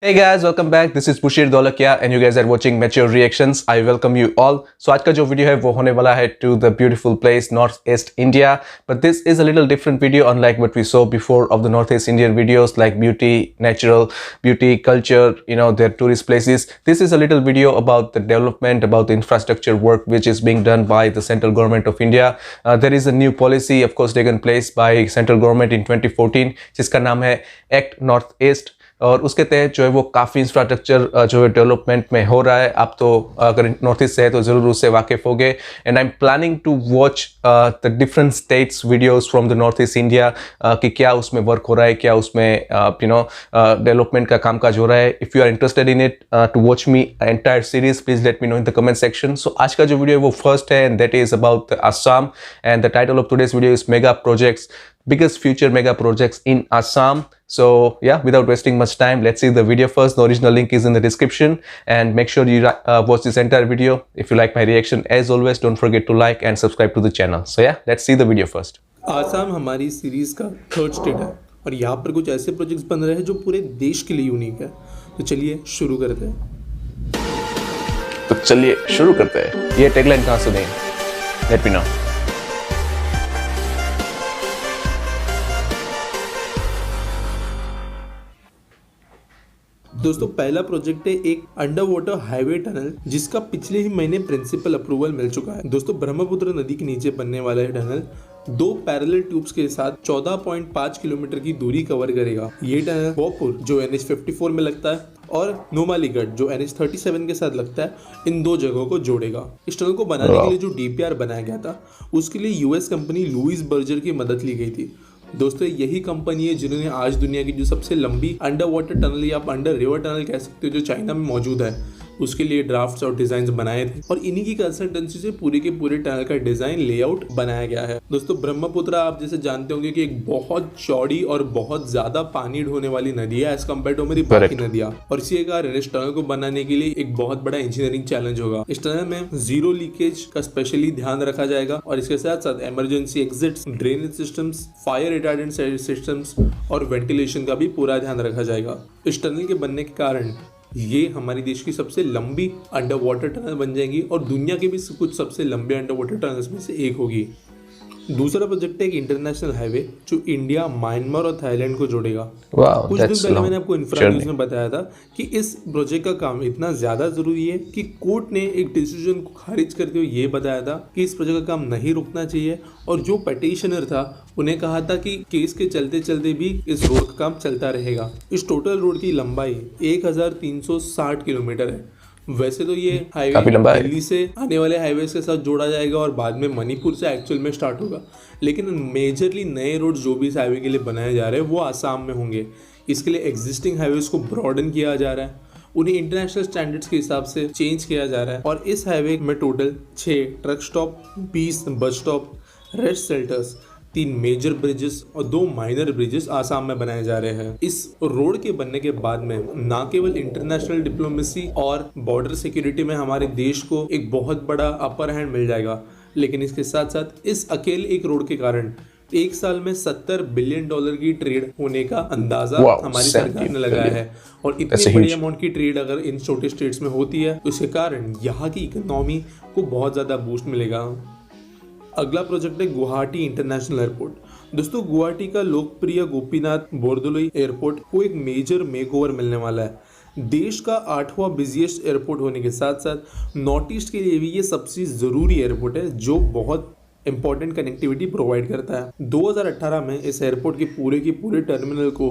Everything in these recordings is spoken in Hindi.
Hey guys, welcome back. This is Pushir Dolakia and you guys are watching Mature Reactions. I welcome you all. So आज का जो वीडियो है वो होने वाला है to the beautiful place North East India. But this is a little different video unlike what we saw before of the North East Indian videos like beauty, natural beauty, culture, you know, their tourist places. This is a little video about the development, about the infrastructure work which is being done by the central government of India. There is a new policy of course taken place by central government in 2014 जिसका नाम है Act North East. और उसके तहत जो है वो काफ़ी इंफ्रास्ट्रक्चर जो है डेवलपमेंट में हो रहा है। आप तो अगर नॉर्थ ईस्ट से है तो ज़रूर उससे वाकिफ़ होगे। And I am planning to watch the different states videos from the north east India कि क्या उसमें वर्क हो रहा है, क्या उसमें यू नो डेवलपमेंट का कामकाज हो रहा है। If you are interested in it to watch me entire series please let me know in the comment section. So आज का जो वीडियो है वो फर्स्ट है and that is about Assam and the title of today's video is mega projects, biggest future mega projects in Assam. So yeah, without wasting much time, let's see the video first. The original link is in the description and make sure you watch this entire video. If you like my reaction, as always, don't forget to like and subscribe to the channel. So yeah, let's see the video first. Assam हमारी सीरीज का थर्ड स्टेट है और यहाँ पर कुछ ऐसे प्रोजेक्ट्स बन रहे हैं जो पूरे देश के लिए यूनिक है। तो चलिए शुरू करते हैं। ये टैगलाइन कहाँ सुनी? Let me know. दोस्तों पहला प्रोजेक्ट है एक अंडर वाटर हाईवे टनल जिसका पिछले ही महीने प्रिंसिपल अप्रूवल मिल चुका है। दोस्तों ब्रह्मपुत्र नदी के नीचे बनने वाला है टनल 2 पैरेलल ट्यूब्स के साथ 14.5 किलोमीटर की दूरी कवर करेगा। ये टनल भोजपुर जो NH54 में लगता है और नोमालीगढ़ जो NH37 के साथ लगता है, इन दो जगहों को जोड़ेगा। इस टनल को बनाने के लिए जो DPR बनाया गया था उसके लिए US कंपनी लुइस बर्जर की मदद ली गई थी। दोस्तों यही कंपनी है जिन्होंने आज दुनिया की जो सबसे लंबी अंडर वाटर टनल या आप अंडर रिवर टनल कह सकते हो जो चाइना में मौजूद है उसके लिए ड्राफ्ट्स और डिजाइन बनाए थे और इन्हीं की कंसल्टेंसी से पूरे के पूरे टनल का डिजाइन लेआउट बनाया गया है। दोस्तों ब्रह्मपुत्र आप जैसे जानते होंगे कि एक बहुत चौड़ी और बहुत ज्यादा पानी ढोने वाली नदी है एज कम्पेयर टू मेरी बाकी नदियां, और इसी कारण इस टनल को बनाने के लिए एक बहुत बड़ा इंजीनियरिंग चैलेंज होगा। इस टनल में जीरो लीकेज का स्पेशली ध्यान रखा जाएगा और इसके साथ साथ emergency exits, drainage systems, fire retardant systems और वेंटिलेशन का भी पूरा ध्यान रखा जाएगा। इस टनल के बनने के कारण ये हमारी देश की सबसे लंबी अंडर वाटर टनल बन जाएगी और दुनिया के भी कुछ सबसे लंबे अंडर वाटर टनल्स में से एक होगी। दूसरा प्रोजेक्ट है एक इंटरनेशनल हाईवे जो इंडिया, म्यांमार और थाईलैंड को जोड़ेगा। कुछ दिन पहले मैंने आपको इंफ्रा न्यूज में बताया था कि इस प्रोजेक्ट का काम इतना ज्यादा जरूरी है कि कोर्ट ने एक डिसीजन को खारिज करते हुए ये बताया था कि इस प्रोजेक्ट का काम नहीं रुकना चाहिए और जो पेटिशनर था उन्हें कहा था कि केस के चलते चलते भी इस रोड का काम चलता रहेगा। इस टोटल रोड की लंबाई 1360 किलोमीटर है। वैसे तो ये हाईवे दिल्ली से आने वाले हाईवे के साथ जोड़ा जाएगा और बाद में मणिपुर से एक्चुअल में स्टार्ट होगा, लेकिन मेजरली नए रोड जो भी इस हाईवे के लिए बनाए जा रहे हैं वो आसाम में होंगे। इसके लिए एग्जिस्टिंग हाईवेज को ब्रॉडन किया जा रहा है, उन्हें इंटरनेशनल स्टैंडर्ड्स के हिसाब से चेंज किया जा रहा है और इस हाईवे में total 6 truck stop, 20 bus stop, rest shelters, 3 major bridges और 2 माइनर ब्रिजेस आसाम में बनाए जा रहे हैं। इस रोड के बनने के बाद में न केवल इंटरनेशनल डिप्लोमेसी और बॉर्डर सिक्योरिटी में हमारे देश को एक बहुत बड़ा अपर हैंड मिल जाएगा, लेकिन इसके साथ साथ इस अकेले एक रोड के कारण एक साल में $70 बिलियन की ट्रेड होने का अंदाजा हमारी सरकार ने लगाया है और इतनी बड़ी अमाउंट की ट्रेड अगर इन छोटे स्टेट्स में होती है तो इसके कारण यहाँ की इकोनॉमी को बहुत ज्यादा बूस्ट मिलेगा। अगला प्रोजेक्ट है गुवाहाटी इंटरनेशनल एयरपोर्ट। दोस्तों गुवाहाटी का लोकप्रिय गोपीनाथ बोरदोलोई एयरपोर्ट को एक मेजर मेकओवर मिलने वाला है। देश का 8वां बिजिएस्ट एयरपोर्ट होने के साथ साथ नॉर्थ ईस्ट के लिए भी ये सबसे ज़रूरी एयरपोर्ट है जो बहुत इंपॉर्टेंट कनेक्टिविटी प्रोवाइड करता है। 2018 में इस एयरपोर्ट के पूरे टर्मिनल को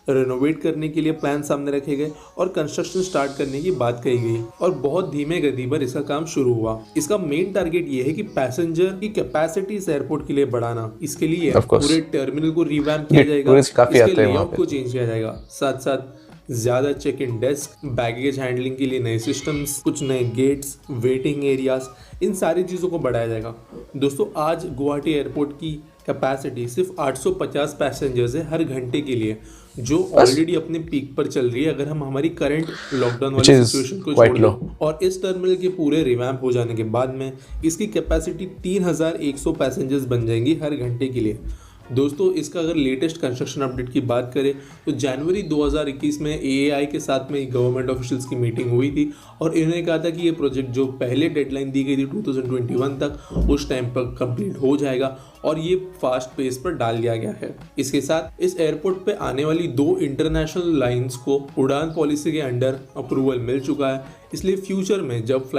रेनोवेट करने के लिए प्लान सामने रखे गए और कंस्ट्रक्शन स्टार्ट करने की बात कही गई और बहुत धीमे गति पर इसका काम शुरू हुआ। इसका मेन टारगेट ये है कि पैसेंजर की कैपेसिटी इस एयरपोर्ट के लिए बढ़ाना। इसके लिए पूरे टर्मिनल को रिवैम्प किया जाएगा, इसके लेआउट को चेंज किया जाएगा, साथ साथ ज्यादा check in desk, baggage handling के लिए नए सिस्टम्स, कुछ नए गेट्स, वेटिंग एरियाज, इन सारी चीज़ों को बढ़ाया जाएगा। दोस्तों आज गुवाहाटी एयरपोर्ट की कैपेसिटी सिर्फ 850 पैसेंजर्स है हर घंटे के लिए, जो ऑलरेडी अपने पीक पर चल रही है अगर हम हमारी करंट लॉकडाउन वाली सिचुएशन को छोड़ दें। और इस टर्मिनल के पूरे रिवैम्प हो जाने के बाद में इसकी कैपेसिटी 3100 पैसेंजर्स बन जाएंगी हर घंटे के लिए। दोस्तों, इसका अगर लेटेस्ट कंस्ट्रक्शन अपडेट की बात करें तो जनवरी 2021 में AAI के साथ में गवर्नमेंट ऑफिशियल्स की मीटिंग हुई थी और इन्होंने कहा था कि ये प्रोजेक्ट जो पहले डेडलाइन दी गई थी 2021 तक, उस टाइम पर कंप्लीट हो जाएगा और ये फास्ट पेस पर डाल दिया गया है। इसके साथ इस एयरपोर्ट पे आने वाली 2 इंटरनेशनल लाइंस को उड़ान पॉलिसी के अंडर अप्रूवल मिल चुका है, इसलिए फ्यूचर में जब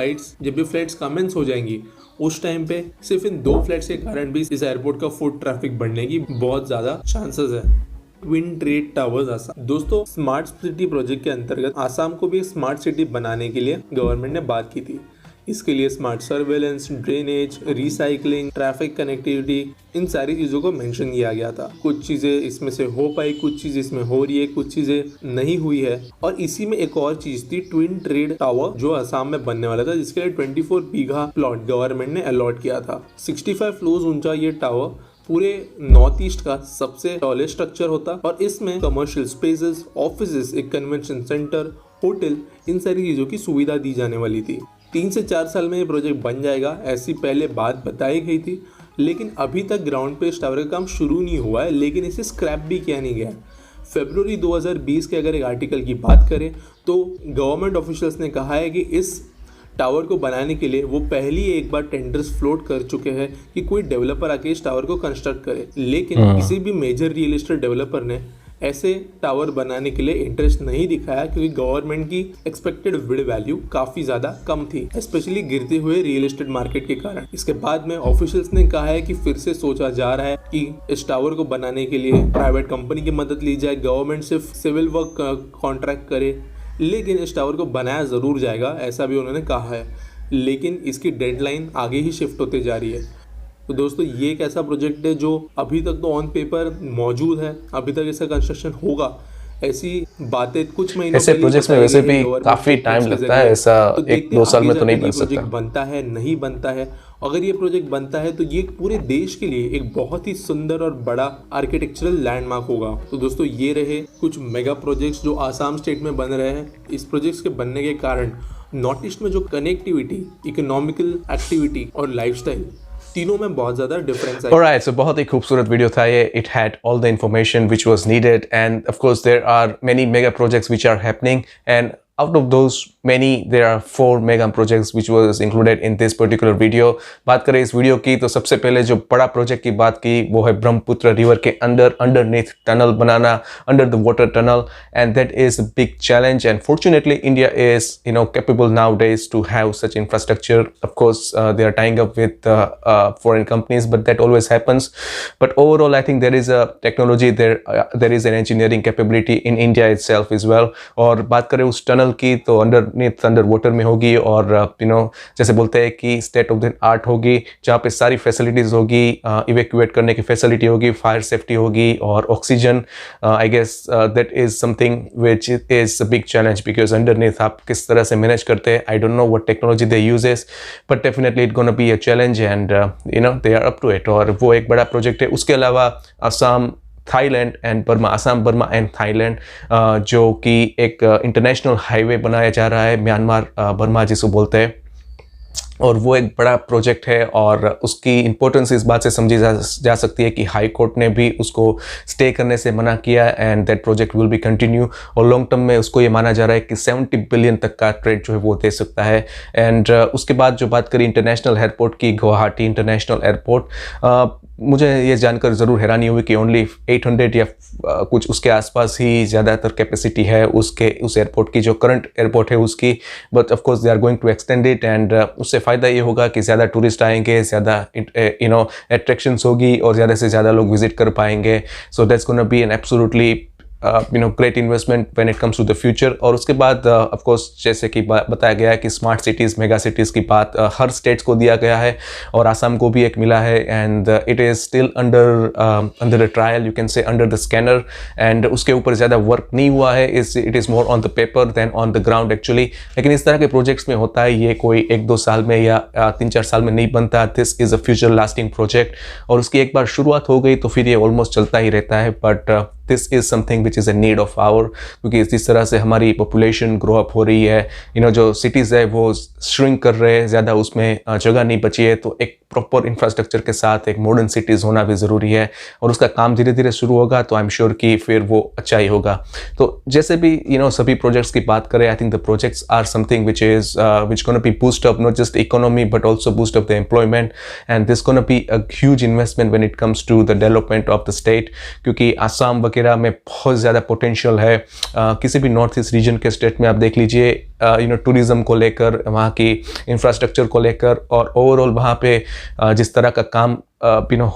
ये फ्लाइट्स कमेंस हो जाएंगी उस टाइम पे सिर्फ इन 2 फ्लाइट्स के कारण भी इस एयरपोर्ट का फुट ट्रैफिक बढ़ने की बहुत ज़्यादा चांसेस है। Twin trade towers Assam. दोस्तों, स्मार्ट सिटी प्रोजेक्ट के अंतर्गत आसाम को भी एक स्मार्ट सिटी बनाने के लिए गवर्नमेंट ने बात की थी। इसके लिए smart surveillance, drainage, recycling, traffic connectivity, इन सारी चीज़ों को मेंशन किया गया था। कुछ चीज़ें इसमें से हो पाई, कुछ चीज़ इसमें हो रही है, कुछ चीज़ें नहीं हुई है। और इसी में एक और चीज़ थी ट्विन ट्रेड टावर, जो आसाम में बनने वाला था, जिसके लिए 24 बीघा प्लॉट गवर्नमेंट ने अलॉट किया था। 65 फ्लोर्स ऊंचा ये टावर पूरे नॉर्थ ईस्ट का सबसे टॉलेस्ट स्ट्रक्चर होता और इसमें कमर्शियल स्पेसेस, ऑफिसेस, एक कन्वेंशन सेंटर, होटल, इन सारी चीज़ों की सुविधा दी जाने वाली थी। 3 से 4 साल में ये प्रोजेक्ट बन जाएगा, ऐसी पहले बात बताई गई थी, लेकिन अभी तक ग्राउंड पे इस टावर का काम शुरू नहीं हुआ है, लेकिन इसे स्क्रैप भी किया नहीं गया। फरवरी 2020 के अगर एक आर्टिकल की बात करें तो गवर्नमेंट ऑफिशियल्स ने कहा है कि इस टावर को बनाने के लिए वो पहली एक बार टेंडर्स फ्लोट कर चुके हैं कि कोई डेवलपर आके इस टावर को कंस्ट्रक्ट करे, लेकिन किसी भी मेजर रियल एस्टेट डेवलपर ने ऐसे टावर बनाने के लिए इंटरेस्ट नहीं दिखाया, क्योंकि गवर्नमेंट की एक्सपेक्टेड विड वैल्यू काफी ज्यादा कम थी, स्पेशली गिरते हुए रियल एस्टेट मार्केट के कारण। इसके बाद में ऑफिशियल्स ने कहा है कि फिर से सोचा जा रहा है कि इस टावर को बनाने के लिए प्राइवेट कंपनी की मदद ली जाए, गवर्नमेंट सिर्फ सिविल वर्क कॉन्ट्रैक्ट करे, लेकिन इस टावर को बनाया जरूर जाएगा, ऐसा भी उन्होंने कहा है, लेकिन इसकी डेडलाइन आगे ही शिफ्ट होते जा रही है। तो दोस्तों, ये एक ऐसा प्रोजेक्ट है जो अभी तक तो ऑन पेपर मौजूद है, अभी तक इसका कंस्ट्रक्शन होगा, ऐसी बातें कुछ महीनों ऐसे प्रोजेक्ट्स में वैसे भी काफी टाइम लगता है, ऐसा 1-2 साल में तो नहीं बन सकता। प्रोजेक्ट बनता है नहीं बनता है, अगर ये प्रोजेक्ट बनता है तो ये पूरे देश के लिए एक बहुत ही सुंदर और बड़ा आर्किटेक्चरल लैंडमार्क होगा। तो दोस्तों, ये रहे कुछ मेगा प्रोजेक्ट्स जो आसाम स्टेट में बन रहे हैं। इस प्रोजेक्ट्स के बनने के कारण नॉर्थ ईस्ट में जो कनेक्टिविटी, इकोनॉमिकल एक्टिविटी और लाइफस्टाइल, तीनों में बहुत ज़्यादा डिफरेंस है। Alright, so बहुत ही खूबसूरत वीडियो था ये. It had all the information which was needed, and of course there are many mega projects which are happening, and out of those many there are 4 mega projects which was included in this particular video. बात करें इस वीडियो की तो सबसे पहले जो बड़ा प्रोजेक्ट की बात की वो है ब्रह्मपुत्र रिवर के underneath tunnel banana, under the water tunnel, and that is a big challenge, and fortunately India is capable nowadays to have such infrastructure. Of course they are tying up with foreign companies, but that always happens. But overall I think there is a technology there is an engineering capability in India itself as well. और बात करें उस टनल की तो अंडर वाटर में होगी और जैसे बोलते हैं कि स्टेट ऑफ द आर्ट होगी, जहाँ पे सारी फैसिलिटीज होगी, इवैक्यूएट करने की फैसिलिटी होगी, फायर सेफ्टी होगी और oxygen. I guess that is something which is a big challenge, because underneath आप किस तरह से मैनेज करते हैं, I don't know what technology they uses, but definitely it gonna be a challenge and they are up to it. और वो एक बड़ा प्रोजेक्ट है। उसके अलावा Assam, Thailand and Burma, Assam, Burma and Thailand, जो कि एक इंटरनेशनल हाईवे बनाया जा रहा है, म्यांमार बर्मा जिसको बोलते हैं, और वो एक बड़ा प्रोजेक्ट है और उसकी इम्पोर्टेंस इस बात से समझी जा सकती है कि हाई कोर्ट ने भी उसको स्टे करने से मना किया, and that project will be continue. और लॉन्ग टर्म में उसको ये माना जा रहा है कि 70 बिलियन तक का ट्रेड जो है वो दे सकता है। एंड उसके बाद जो बात करी इंटरनेशनल एयरपोर्ट की, गुवाहाटी इंटरनेशनल एयरपोर्ट, मुझे ये जानकर ज़रूर हैरानी हुई कि ओनली 800 या कुछ उसके आसपास ही ज़्यादातर कैपेसिटी है उस एयरपोर्ट की, जो करंट एयरपोर्ट है उसकी। But of course they are going to extend it, and उससे फ़ायदा ये होगा कि ज़्यादा टूरिस्ट आएंगे, ज़्यादा एट्रैक्शंस होगी और ज़्यादा से ज़्यादा लोग विजिट कर पाएंगे। So that's gonna be an absolutely great investment when it comes to the future. और उसके बाद ऑफ कोर्स जैसे कि बताया गया है कि स्मार्ट सिटीज़, मेगा सिटीज़ की बात हर स्टेट्स को दिया गया है और आसाम को भी एक मिला है, and it is still under the trial, you can say under the scanner, and उसके ऊपर ज़्यादा वर्क नहीं हुआ है, it is more on the paper than on the ground actually. लेकिन इस तरह के प्रोजेक्ट्स में होता है, ये कोई 1-2 साल में या 3-4 साल में नहीं बनता। This is a future lasting project, और उसकी एक बार शुरुआत हो गई तो फिर ये ऑलमोस्ट चलता ही रहता है। But this is something which is a need of hour, क्योंकि जिस तरह से हमारी पॉपुलेशन ग्रो अप हो रही है, जो सिटीज़ है वो श्रिंक कर रहे हैं, ज़्यादा उसमें जगह नहीं बची है, तो एक प्रॉपर इंफ्रास्ट्रक्चर के साथ एक मॉडर्न सिटीज़ होना भी ज़रूरी है, और उसका काम धीरे धीरे शुरू होगा तो आई एम श्योर कि फिर वो अच्छा ही होगा। तो जैसे भी सभी प्रोजेक्ट्स की बात करें, I think the projects are something which gonna be boost up not just economy but also boost up the employment, and this gonna be a huge investment when it comes to the development of the state, क्योंकि आसाम वगैरह में बहुत ज़्यादा पोटेंशियल है। किसी भी नॉर्थ ईस्ट रीजन के स्टेट में आप देख लीजिए, टूरिज़्म को लेकर, वहाँ की इंफ्रास्ट्रक्चर को लेकर, और ओवरऑल वहाँ पे जिस तरह का काम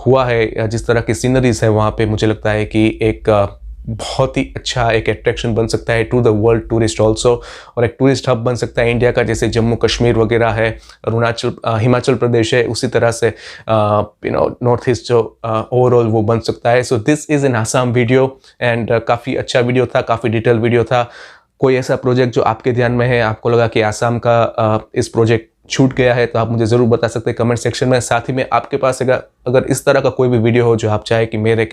हुआ है, जिस तरह की सीनरीज है वहाँ पे, मुझे लगता है कि एक बहुत ही अच्छा एक अट्रैक्शन बन सकता है to the world tourist also, और एक टूरिस्ट हब बन सकता है इंडिया का, जैसे जम्मू कश्मीर वगैरह है, हिमाचल प्रदेश है, उसी तरह से नॉर्थ ईस्ट जो ओवरऑल वो बन सकता है। So this is an Assam video, and काफ़ी अच्छा वीडियो था, काफ़ी डिटेल वीडियो था। कोई ऐसा प्रोजेक्ट जो आपके ध्यान में है, आपको लगा कि आसाम का इस प्रोजेक्ट छूट गया है, तो आप मुझे ज़रूर बता सकते हैं कमेंट सेक्शन में। साथ ही में आपके पास अगर इस तरह का कोई भी वीडियो हो जो आप चाहे कि मेरी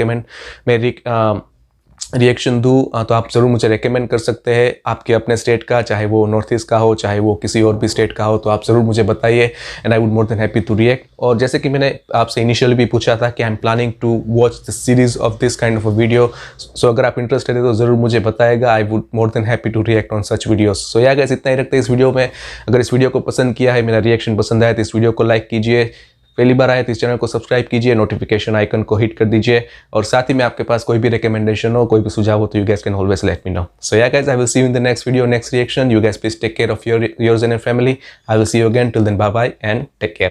रिएक्शन दूँ, तो आप ज़रूर मुझे रेकमेंड कर सकते हैं, आपके अपने स्टेट का, चाहे वो नॉर्थ ईस्ट का हो, चाहे वो किसी और भी स्टेट का हो, तो आप ज़रूर मुझे बताइए, and I would more than happy to react. और जैसे कि मैंने आपसे इनिशियली भी पूछा था कि I am planning to watch the series of this kind of a video, so अगर आप इंटरेस्टेड है तो ज़रूर मुझे बताएगा, I would more than happy to react on such videos. So yeah guys, इतना ही रखते हैं इस वीडियो में। अगर इस वीडियो को पसंद किया है, मेरा रिएक्शन पसंद आया, तो इस वीडियो को लाइक कीजिए, पहली बार आए तो इस चैनल को सब्सक्राइब कीजिए, नोटिफिकेशन आइकन को हिट कर दीजिए, और साथ ही में आपके पास कोई भी रिकमेंडेशन हो, कोई भी सुझाव हो, तो you guys can always let me know. So yeah guys, I will see you in the next video, next reaction. You guys please take care of yours and your family. I will see you again, till then bye bye and take care.